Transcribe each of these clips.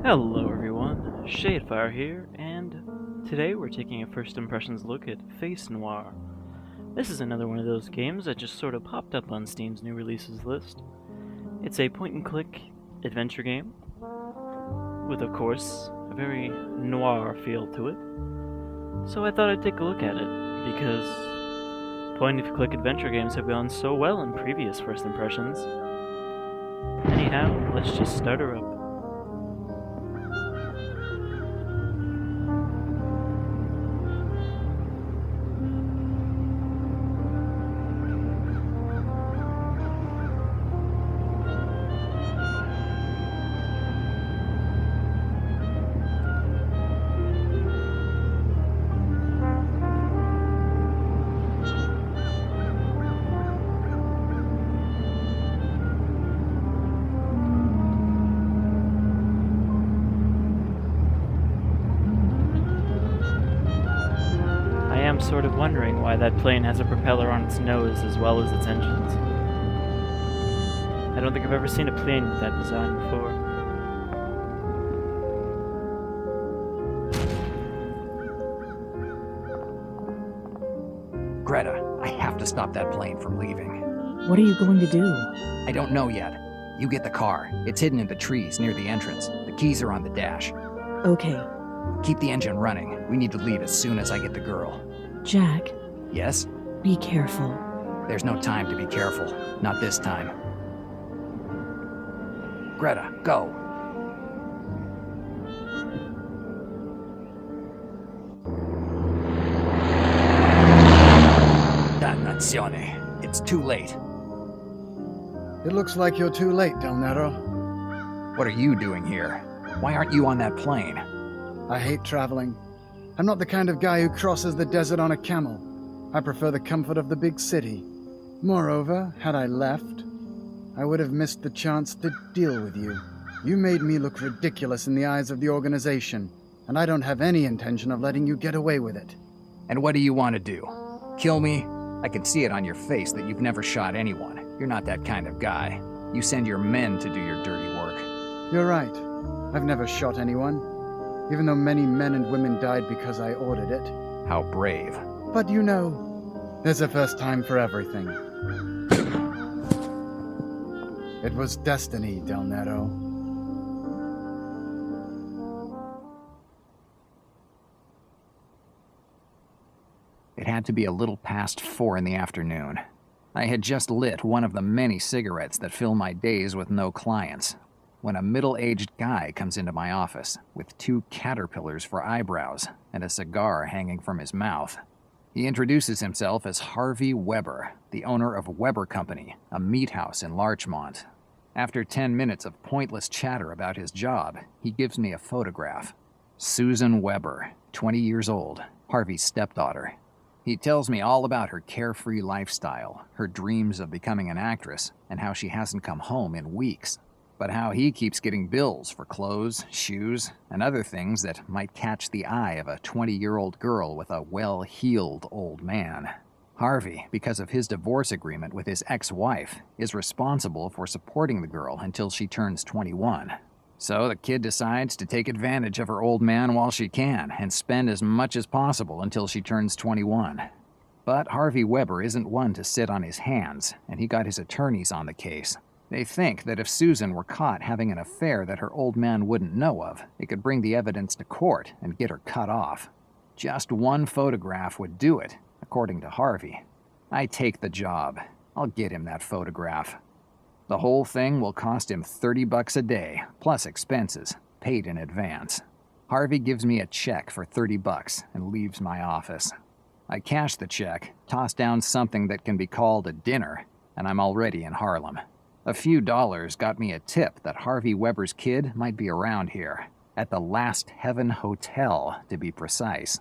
Hello everyone, Shadefire here, and today we're taking a first impressions look at Face Noir. This is another one of those games that just sort of popped up on Steam's new releases list. It's a point-and-click adventure game, with of course, a very noir feel to it. So I thought I'd take a look at it, because point-and-click adventure games have gone so well in previous first impressions. Anyhow, let's just start her up. I'm sort of wondering why that plane has a propeller on its nose as well as its engines. I don't think I've ever seen a plane with that design before. Greta, I have to stop that plane from leaving. What are you going to do? I don't know yet. You get the car. It's hidden in the trees near the entrance. The keys are on the dash. Okay. Keep the engine running. We need to leave as soon as I get the girl. Jack, Yes? be careful. There's no time to be careful. Not this time. Greta, go. Dannazione. It's too late. It looks like you're too late, Del Nero. What are you doing here? Why aren't you on that plane? I hate traveling. I'm not the kind of guy who crosses the desert on a camel. I prefer the comfort of the big city. Moreover, had I left, I would have missed the chance to deal with you. You made me look ridiculous in the eyes of the organization, and I don't have any intention of letting you get away with it. And what do you want to do? Kill me? I can see it on your face that you've never shot anyone. You're not that kind of guy. You send your men to do your dirty work. You're right. I've never shot anyone, even though many men and women died because I ordered it. How brave. But you know, there's a first time for everything. It was destiny, Del Nero. It had to be a little past 4 in the afternoon. I had just lit one of the many cigarettes that fill my days with no clients, when a middle-aged guy comes into my office with 2 caterpillars for eyebrows and a cigar hanging from his mouth. He introduces himself as Harvey Weber, the owner of Weber Company, a meat house in Larchmont. After 10 minutes of pointless chatter about his job, he gives me a photograph. Susan Weber, 20 years old, Harvey's stepdaughter. He tells me all about her carefree lifestyle, her dreams of becoming an actress, and how she hasn't come home in weeks. But how he keeps getting bills for clothes, shoes, and other things that might catch the eye of a 20-year-old girl with a well-heeled old man. Harvey, because of his divorce agreement with his ex-wife, is responsible for supporting the girl until she turns 21. So the kid decides to take advantage of her old man while she can and spend as much as possible until she turns 21. But Harvey Weber isn't one to sit on his hands, and he got his attorneys on the case. They think that if Susan were caught having an affair that her old man wouldn't know of, it could bring the evidence to court and get her cut off. Just one photograph would do it, according to Harvey. I take the job. I'll get him that photograph. The whole thing will cost him $30 a day, plus expenses, paid in advance. Harvey gives me a check for $30 and leaves my office. I cash the check, toss down something that can be called a dinner, and I'm already in Harlem. A few dollars got me a tip that Harvey Weber's kid might be around here, at the Last Heaven Hotel, to be precise.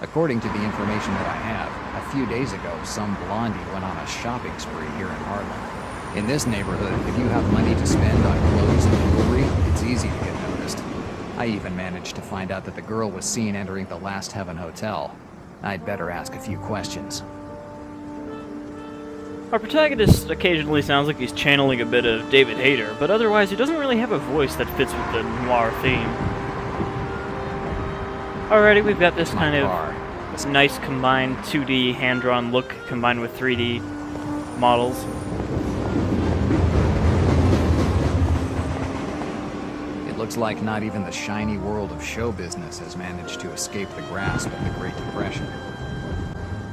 According to the information that I have, a few days ago, some blondie went on a shopping spree here in Harlem. In this neighborhood, if you have money to spend on clothes and jewelry, it's easy to get noticed. I even managed to find out that the girl was seen entering the Last Heaven Hotel. I'd better ask a few questions. Our protagonist occasionally sounds like he's channeling a bit of David Hayter, but otherwise he doesn't really have a voice that fits with the noir theme. Alrighty, we've got this kind of this nice combined 2D hand-drawn look combined with 3D models. It looks like not even the shiny world of show business has managed to escape the grasp of the Great Depression.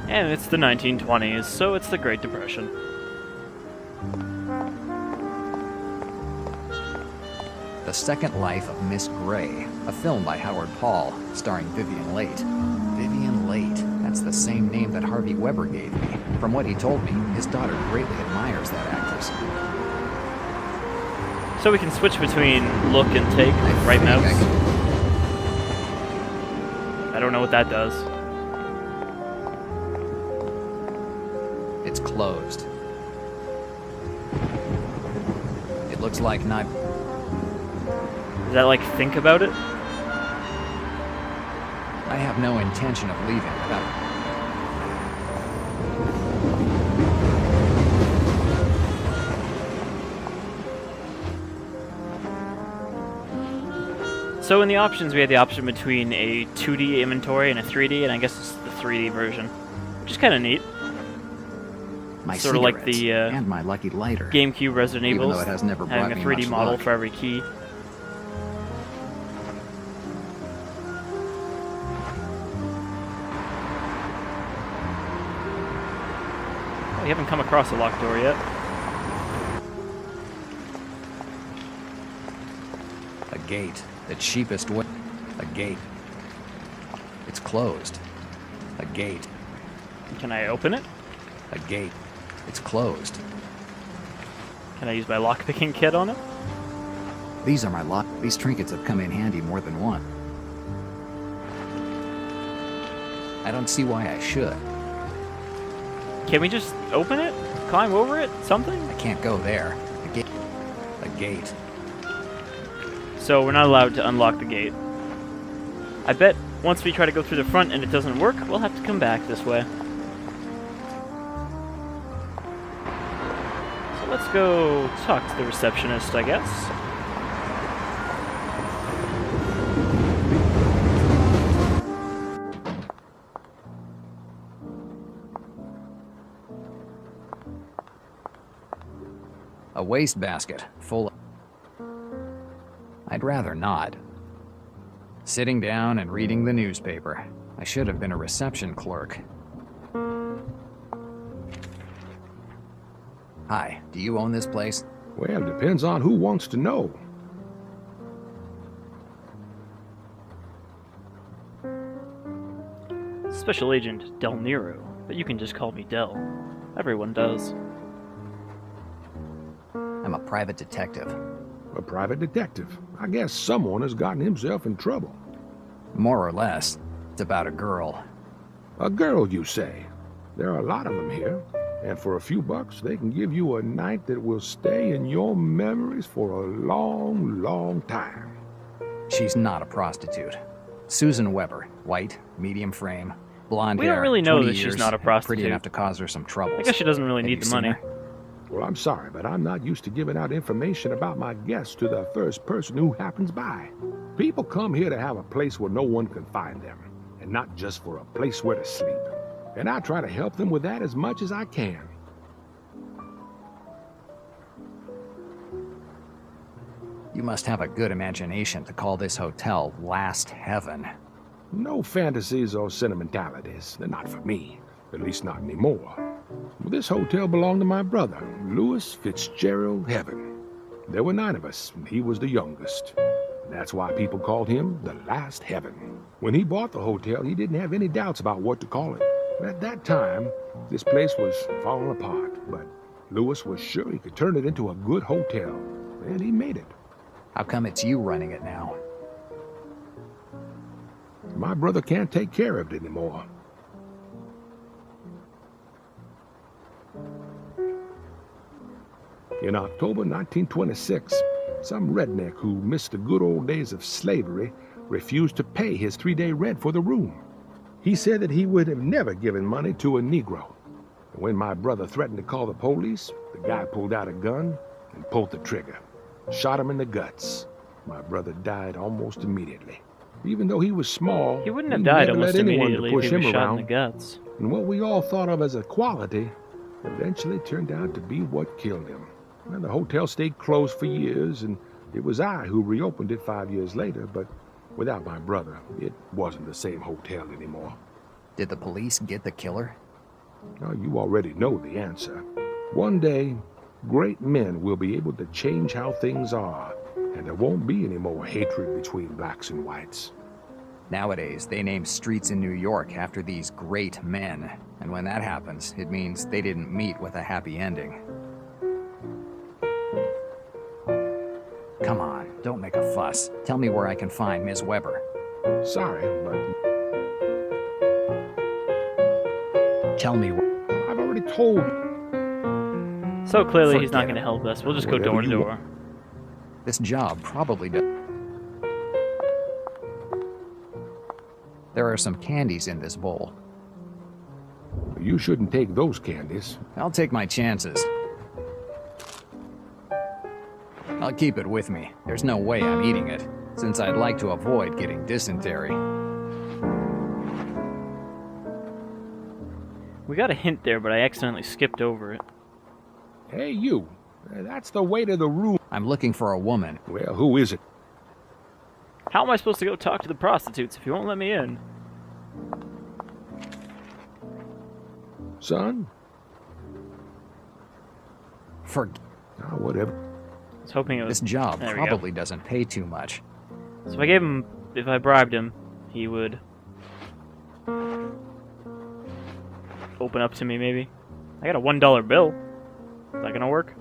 And it's the 1920s, so it's the Great Depression. The Second Life of Miss Gray, a film by Howard Paul, starring Vivian Leight. Vivian Leight, that's the same name that Harvey Weber gave me. From what he told me, his daughter greatly admires that actress. So we can switch between look and take, right mouse. I don't know what that does. It's closed. It looks like not... Is that like think about it? I have no intention of leaving without... So in the options, we had the option between a 2D inventory and a 3D, and I guess it's the 3D version, which is kind of neat. My Sort of like cigarettes the and my lucky lighter. GameCube Resident Even Evil, though it has never brought having a me 3D much model luck. for every key. Oh, we haven't come across a locked door yet. A gate. The cheapest way. A gate. It's closed. A gate. Can I open it? A gate. It's closed. Can I use my lockpicking kit on it? These are my lock. These trinkets have come in handy more than one. I don't see why I should. Can we just open it? Climb over it? Something? I can't go there. A gate. A gate. So we're not allowed to unlock the gate. I bet once we try to go through the front and it doesn't work, we'll have to come back this way. So let's go talk to the receptionist, I guess. A wastebasket full of... I'd rather not. Sitting down and reading the newspaper. I should have been a reception clerk. Hi, do you own this place? Well, depends on who wants to know. Special Agent Del Nero, but you can just call me Del. Everyone does. I'm a private detective. A private detective. I guess someone has gotten himself in trouble. More or less. It's about a girl. A girl, you say? There are a lot of them here, and for a few bucks, they can give you a night that will stay in your memories for a long, long time. She's not a prostitute. Susan Weber, white, medium frame, blonde We hair. don't really know 20 that she's years, not a Pretty prostitute. enough to cause her some troubles. I guess she doesn't really Have need you the seen money. her? Well, I'm sorry, but I'm not used to giving out information about my guests to the first person who happens by. People come here to have a place where no one can find them, and not just for a place where to sleep. And I try to help them with that as much as I can. You must have a good imagination to call this hotel Last Heaven. No fantasies or sentimentalities. They're not for me. At least not anymore. This hotel belonged to my brother, Louis Fitzgerald Heaven. There were 9 of us, and he was the youngest. That's why people called him the Last Heaven. When he bought the hotel, he didn't have any doubts about what to call it. At that time, this place was falling apart, but Louis was sure he could turn it into a good hotel, and he made it. How come it's you running it now? My brother can't take care of it anymore. In October 1926, some redneck who missed the good old days of slavery refused to pay his 3-day rent for the room. He said that he would have never given money to a Negro. When my brother threatened to call the police, the guy pulled out a gun and pulled the trigger. Shot him in the guts. My brother died almost immediately. Even though he was small, He wouldn't have died never almost let anyone immediately to if push he was him shot in around. the guts. And what we all thought of as a quality eventually turned out to be what killed him. And the hotel stayed closed for years, and it was I who reopened it 5 years later, but without my brother, it wasn't the same hotel anymore. Did the police get the killer? Now, you already know the answer. One day, great men will be able to change how things are, and there won't be any more hatred between blacks and whites. Nowadays, they name streets in New York after these great men. And when that happens, it means they didn't meet with a happy ending. Come on, don't make a fuss. Tell me where I can find Ms. Weber. Sorry, but Tell me where... I've already told you. So clearly he's not Forget going to it. help us. We'll just go Whatever door to you door. This job probably does... There are some candies in this bowl. You shouldn't take those candies. I'll take my chances. I'll keep it with me. There's no way I'm eating it, since I'd like to avoid getting dysentery. We got a hint there, but I accidentally skipped over it. Hey, you. That's the way to the room. I'm looking for a woman. Well, who is it? How am I supposed to go talk to the prostitutes if you won't let me in? Son? Whatever. I was hoping it was... This job There we go. probably doesn't pay too much. So if I gave him... If I bribed him, he would... open up to me, maybe. I got a $1 bill. Is that gonna work?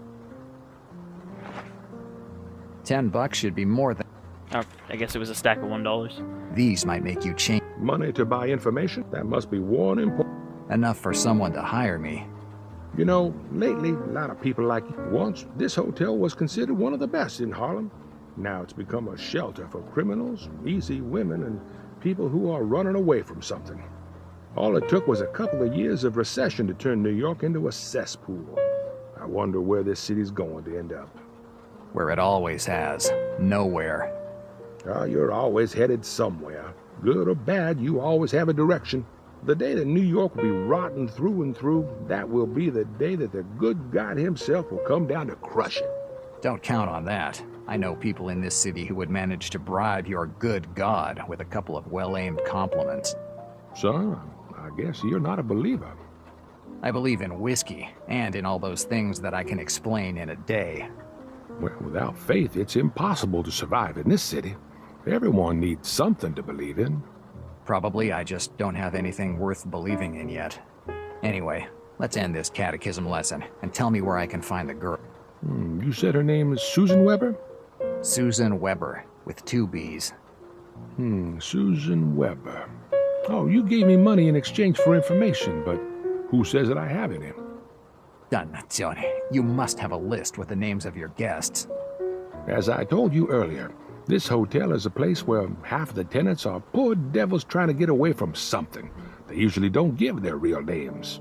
$10 should be more than... Oh, I guess it was a stack of $1. These might make you change Money to buy information? That must be one important. enough for someone to hire me. You know, lately, a lot of people like you. Once, this hotel was considered one of the best in Harlem. Now it's become a shelter for criminals, easy women, and people who are running away from something. All it took was a couple of years of recession to turn New York into a cesspool. I wonder where this city's going to end up. Where it always has. Nowhere. You're always headed somewhere. Good or bad, you always have a direction. The day that New York will be rotten through and through, that will be the day that the good God himself will come down to crush it. Don't count on that. I know people in this city who would manage to bribe your good God with a couple of well-aimed compliments. Son, I guess you're not a believer. I believe in whiskey, and in all those things that I can explain in a day. Well, without faith, it's impossible to survive in this city. Everyone needs something to believe in. Probably I just don't have anything worth believing in yet. Anyway, let's end this catechism lesson, and tell me where I can find the girl. You said her name is Susan Weber? Susan Weber, with 2 B's. Susan Weber. Oh, you gave me money in exchange for information, but who says that I have any? Dannazione, you must have a list with the names of your guests. As I told you earlier, this hotel is a place where half the tenants are poor devils trying to get away from something. They usually don't give their real names.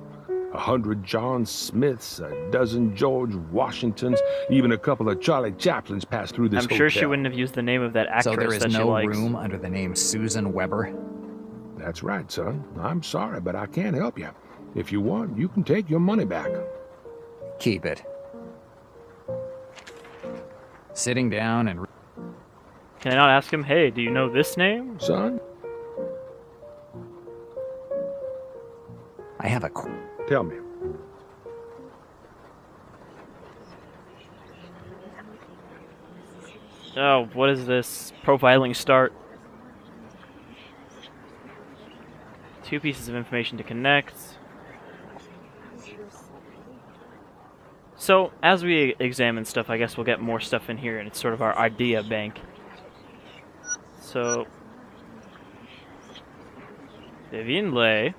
100 John Smiths, a dozen George Washingtons, even a couple of Charlie Chaplins pass through this I'm hotel. sure she wouldn't have used the name of that actress So there is that she no likes. room under the name Susan Weber? That's right, son. I'm sorry, but I can't help you. If you want, you can take your money back. Keep it. Sitting down and... Can I not ask him, hey, do you know this name? Son, I have a... tell me. Oh, what is this? Profiling start. 2 pieces of information to connect. So, as we examine stuff, I guess we'll get more stuff in here, and it's sort of our idea bank. So, Vivian Leigh,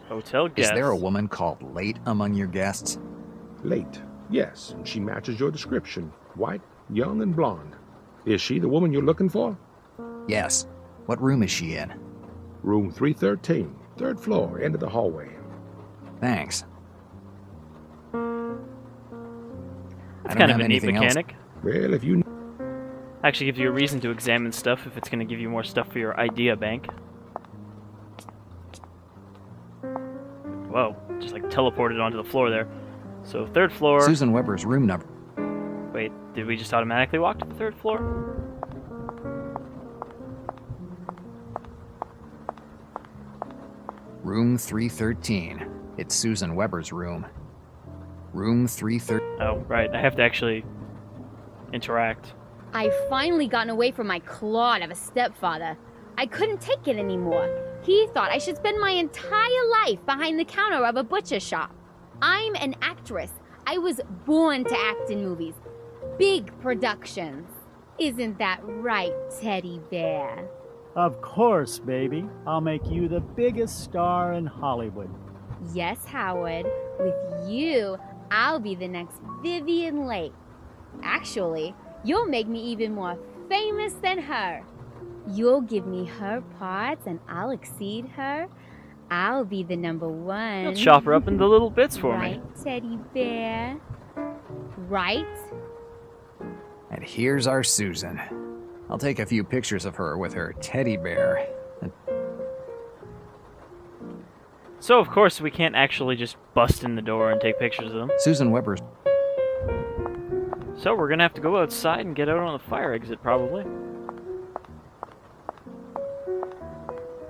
hotel guest. Is there a woman called Late among your guests? Late. Yes, she matches your description. White, young, and blonde. Is she the woman you're looking for? Yes. What room is she in? Room 313, 3rd floor, end of the hallway. Thanks. It's don't kind of have a neat anything else. mechanic. Well, if you... Actually gives you a reason to examine stuff if it's going to give you more stuff for your idea bank. Whoa, just like teleported onto the floor there. So 3rd floor. Susan Weber's room number. Wait, did we just automatically walk to the 3rd floor? Room 313. It's Susan Weber's room. Room 313. Oh, right, I have to actually interact. I've finally gotten away from my clod of a stepfather. I couldn't take it anymore. He thought I should spend my entire life behind the counter of a butcher shop. I'm an actress. I was born to act in movies. Big productions. Isn't that right, Teddy Bear? Of course, baby. I'll make you the biggest star in Hollywood. Yes, Howard. With you, I'll be the next Vivian Lake. Actually, you'll make me even more famous than her. You'll give me her parts and I'll exceed her. I'll be the #1. You'll chop her up into little bits for me. Right, Teddy Bear? Right? And here's our Susan. I'll take a few pictures of her with her teddy bear. So, of course, we can't actually just bust in the door and take pictures of them. Susan Weber's. So, we're gonna have to go outside and get out on the fire exit, probably.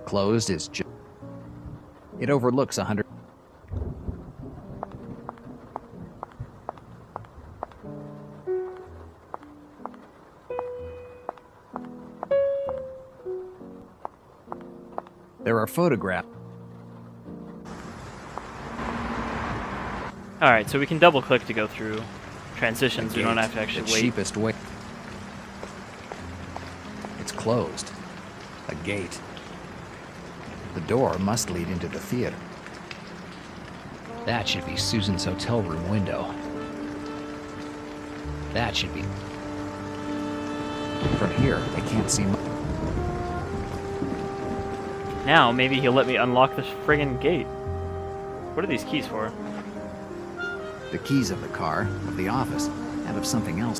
Closed is just. It overlooks 100. There are photographs. Alright, so we can double click to go through transitions. We don't have to actually the wait. cheapest way. It's closed. A gate. The door must lead into the theater. That should be Susan's hotel room window. That should be. From here, they can't see much. Now, maybe he'll let me unlock this friggin' gate. What are these keys for? The keys of the car, of the office, and of something else.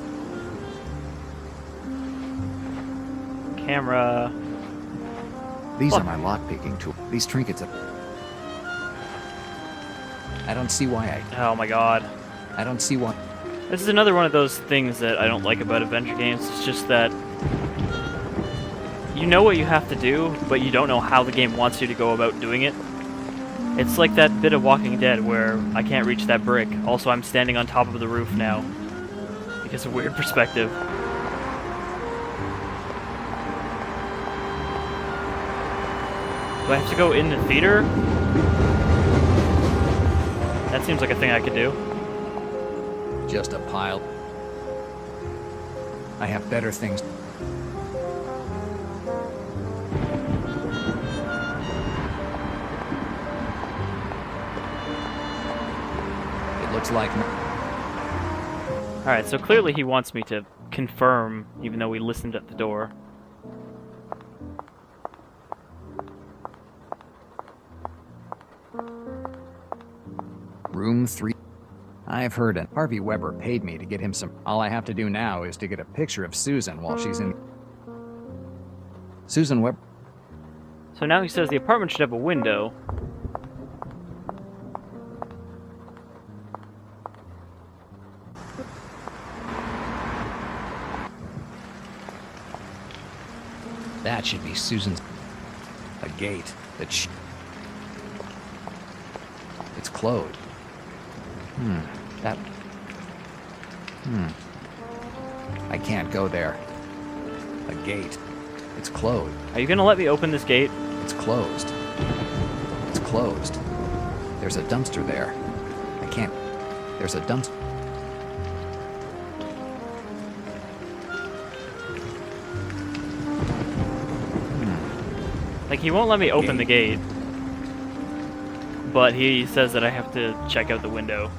Camera. These Look. are my lock-picking tools. These trinkets are... I don't see why Oh my god. I don't see why... This is another one of those things that I don't like about adventure games. It's just that you know what you have to do, but you don't know how the game wants you to go about doing it. It's like that bit of Walking Dead where I can't reach that brick. Also, I'm standing on top of the roof now because of weird perspective. Do I have to go in the theater? That seems like a thing I could do. Just a pile. I have better things. It looks like... Alright, so clearly he wants me to confirm, even though we listened at the door. Room 3. I've heard it. Harvey Weber paid me to get him some... All I have to do now is to get a picture of Susan while she's in... Susan Weber... So now he says the apartment should have a window. That should be Susan's... A gate that It's closed. I can't go there. A gate. It's closed. Are you gonna let me open this gate? It's closed. It's closed. There's a dumpster there. I can't... There's a dumpster... Like, he won't let me open the gate. But he says that I have to check out the window.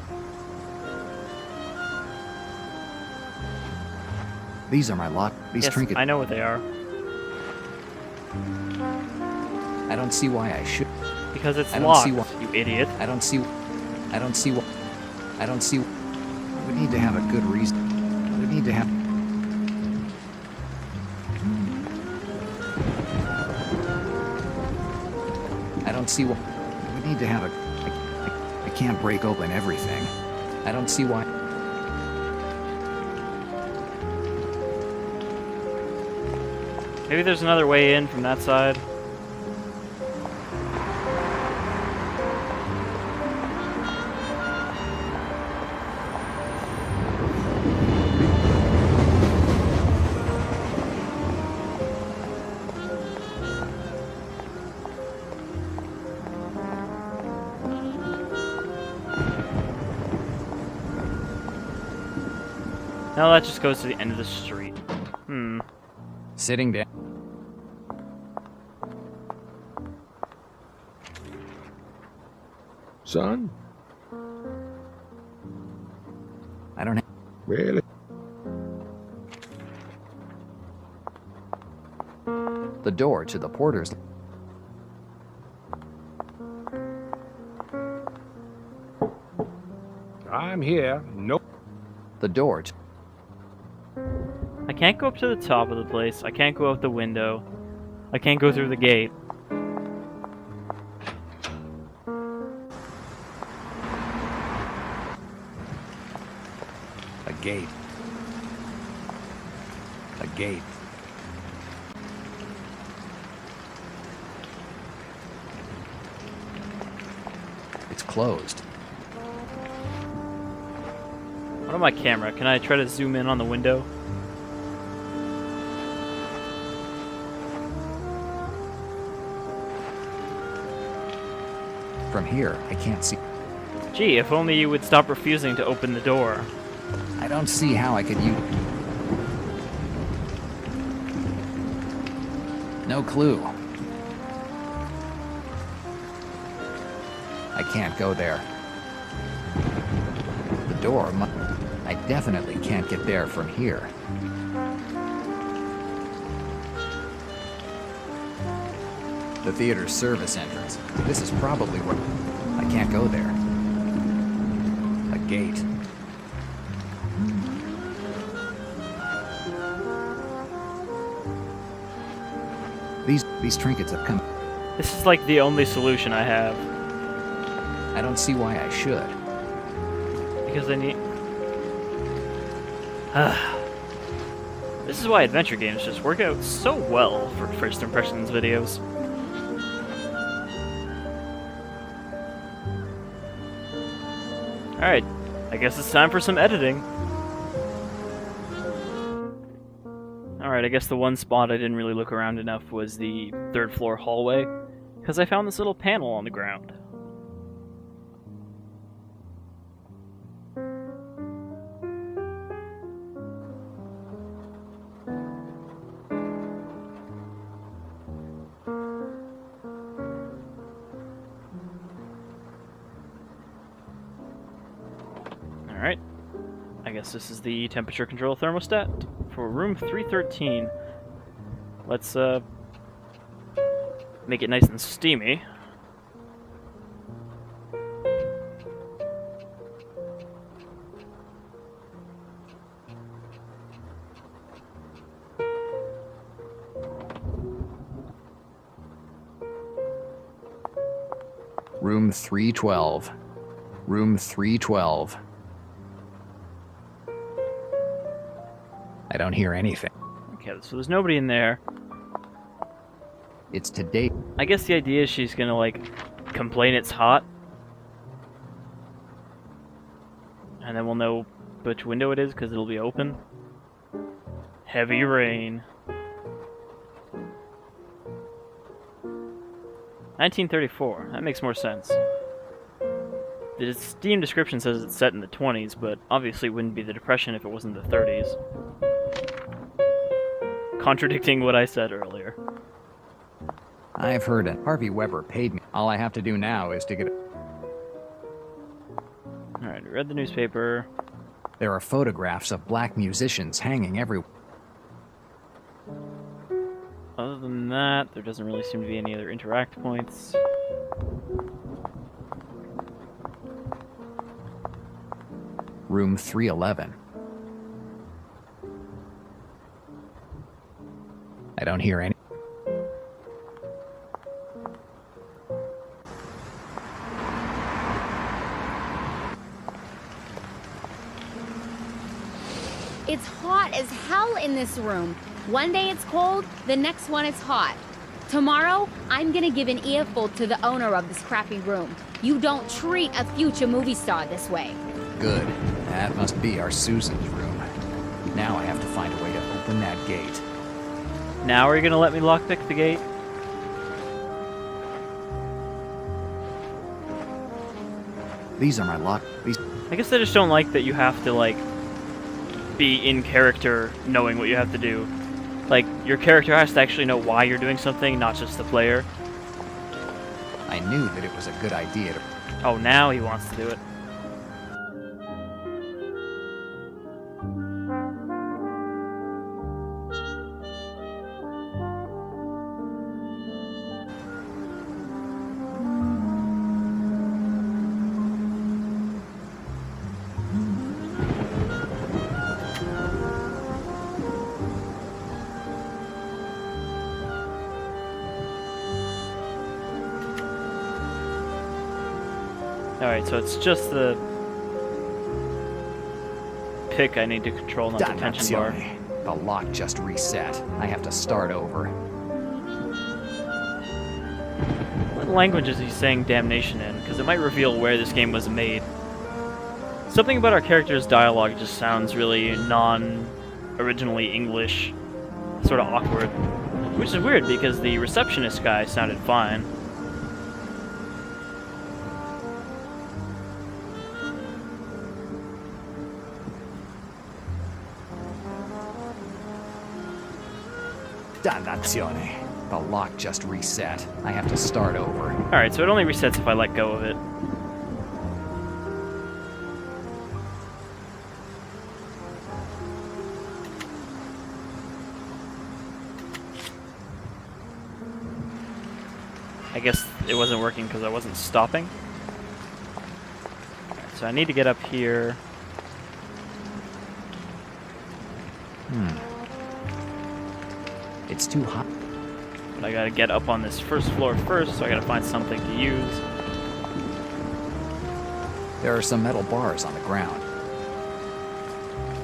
These are my lock... These Yes, trinkets... I know what they are. I don't see why I should... Because it's I don't locked, see why... you idiot. I don't see... I don't see why... I don't see... would need to have a good reason. Would need to have. I don't see what. We need to have a. I can't break open everything. I don't see why. Maybe there's another way in from that side. No, that just goes to the end of the street. Sitting down. Son? I don't have. Really? The door to the porter's. I'm here. No. The door to. I can't go up to the top of the place. I can't go out the window. I can't go through the gate. A gate. A gate. It's closed. What on my camera? Can I try to zoom in on the window? From here, I can't see. Gee, if only you would stop refusing to open the door. I don't see how I could use. No clue. I can't go there. The door I definitely can't get there from here. The theater's service entrance. This is probably where. I can't go there. A gate. These trinkets have come. This is like the only solution I have. I don't see why I should. Because I need... This is why adventure games just work out so well for first impressions videos. Alright, I guess it's time for some editing. Alright, I guess the one spot I didn't really look around enough was the third floor hallway, because I found this little panel on the ground. Alright, I guess this is the temperature control thermostat for room 313. Let's make it nice and steamy. Room 312. Room 312. I don't hear anything. Okay, so there's nobody in there. It's today. I guess the idea is she's gonna, like, complain it's hot. And then we'll know which window it is, because it'll be open. Heavy rain. 1934. That makes more sense. The Steam description says it's set in the 20s, but obviously it wouldn't be the Depression if it wasn't the 30s. Contradicting what I said earlier. I've heard it. Harvey Weber paid me. All I have to do now is to get. Alright, I read the newspaper. There are photographs of black musicians hanging everywhere. Other than that, there doesn't really seem to be any other interact points. Room 311. I don't hear any. It's hot as hell in this room. One day it's cold, the next one it's hot. Tomorrow, I'm gonna give an earful to the owner of this crappy room. You don't treat a future movie star this way. Good. That must be our Susan's room. Now I have to find a way to open that gate. Now are you gonna let me lockpick the gate? These are my lock. These. I guess I just don't like that you have to, like, be in character knowing what you have to do. Like, your character has to actually know why you're doing something, not just the player. I knew that it was a good idea to. Oh, now he wants to do it. Alright, so it's just the pick I need to control, not the tension bar. Dannazione. The lock just reset. I have to start over. What language is he saying damnation in? Because it might reveal where this game was made. Something about our character's dialogue just sounds really non-originally English, sort of awkward. Which is weird because the receptionist guy sounded fine. Dannazione. The lock just reset. I have to start over. Alright, so it only resets if I let go of it. I guess it wasn't working because I wasn't stopping. Alright, so I need to get up here. It's too hot. But I gotta get up on this first floor first, so I gotta find something to use. There are some metal bars on the ground.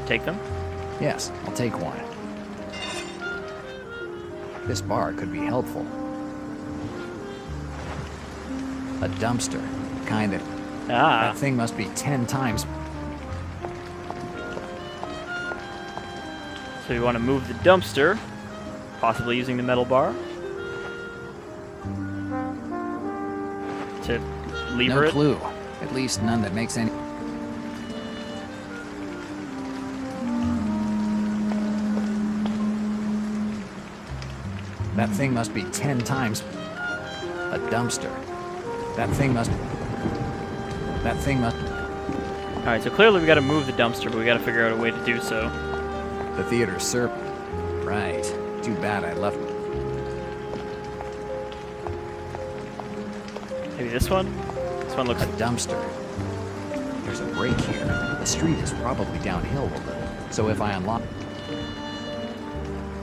Take them? Yes, I'll take one. This bar could be helpful. A dumpster. Kind of. Ah. That thing must be 10 times. So you want to move the dumpster, possibly using the metal bar. To lever No it. clue. At least none that makes any. That thing must be 10 times. A dumpster. That thing must. Alright, so clearly we gotta move the dumpster, but we gotta figure out a way to do so. The theater's serp. Right. Too bad I left. Maybe this one? This one looks... A dumpster. There's a break here. The street is probably downhill a little. So if I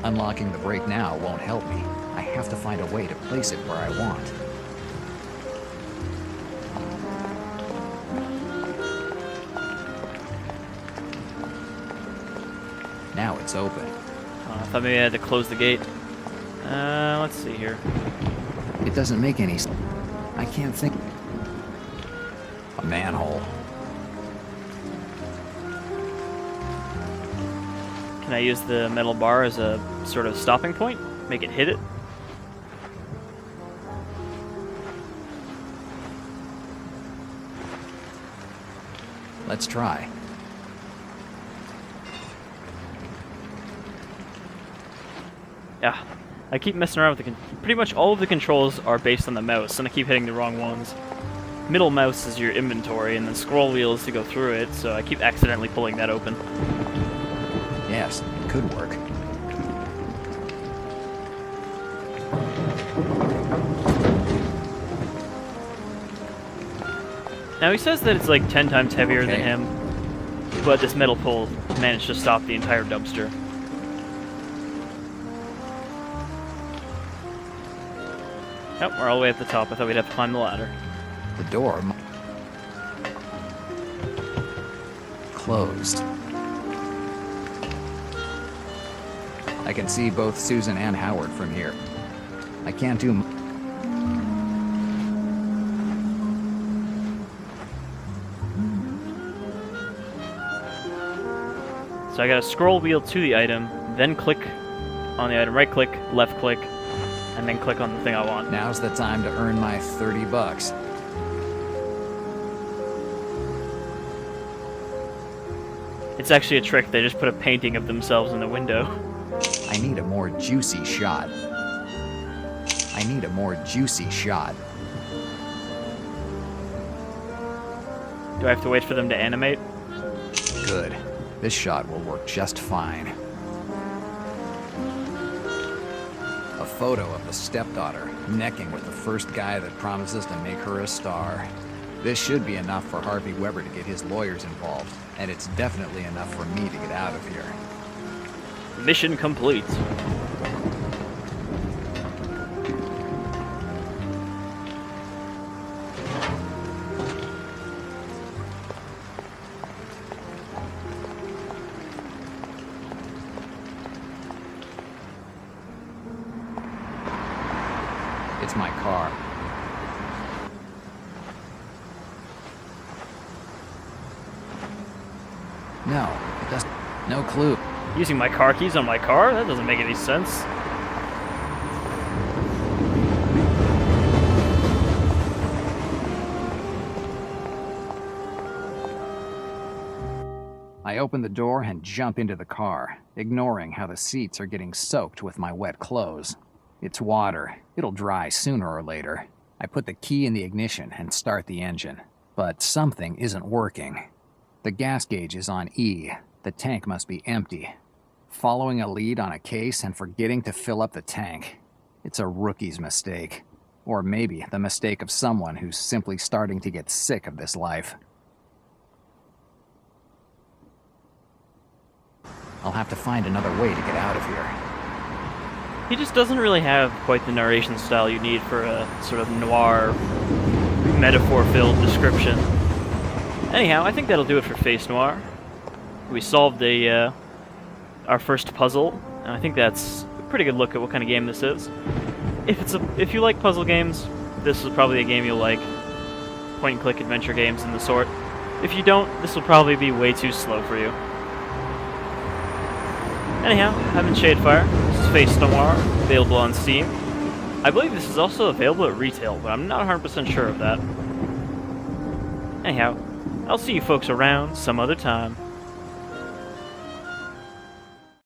unlocking the break now won't help me. I have to find a way to place it where I want. Now it's open. I thought maybe I had to close the gate. Let's see here. It doesn't make any sense. I can't think. A manhole. Can I use the metal bar as a sort of stopping point? Make it hit it? Let's try. Yeah. I keep messing around with the pretty much all of the controls are based on the mouse, and I keep hitting the wrong ones. Middle mouse is your inventory, and then scroll wheel is to go through it, so I keep accidentally pulling that open. Yes, it could work. Now he says that it's like 10 times heavier than Okay. him. but this metal pole managed to stop the entire dumpster. Yep, we're all the way at the top. I thought we'd have to climb the ladder. The door closed. I can see both Susan and Howard from here. I can't do So I gotta scroll wheel to the item, then click on the item, right click, left click, and then click on the thing I want. Now's the time to earn my 30 bucks. It's actually a trick. They just put a painting of themselves in the window. I need a more juicy shot. I need a more juicy shot. Do I have to wait for them to animate? Good. This shot will work just fine. A photo of the stepdaughter necking with the first guy that promises to make her a star. This should be enough for Harvey Weber to get his lawyers involved, and it's definitely enough for me to get out of here. Mission complete. It's my car. No, it doesn't. No clue. Using my car keys on my car? That doesn't make any sense. I open the door and jump into the car, ignoring how the seats are getting soaked with my wet clothes. It's water. It'll dry sooner or later. I put the key in the ignition and start the engine. But something isn't working. The gas gauge is on E. The tank must be empty. Following a lead on a case and forgetting to fill up the tank. It's a rookie's mistake. Or maybe the mistake of someone who's simply starting to get sick of this life. I'll have to find another way to get out of here. He just doesn't really have quite the narration style you need for a sort of noir, metaphor-filled description. Anyhow, I think that'll do it for Face Noir. We solved our first puzzle, and I think that's a pretty good look at what kind of game this is. If you like puzzle games, this is probably a game you'll like. Point-and-click adventure games and the sort. If you don't, this will probably be way too slow for you. Anyhow, I'm in Shadefire. This is Face Noir, available on Steam. I believe this is also available at retail, but I'm not 100% sure of that. Anyhow, I'll see you folks around some other time.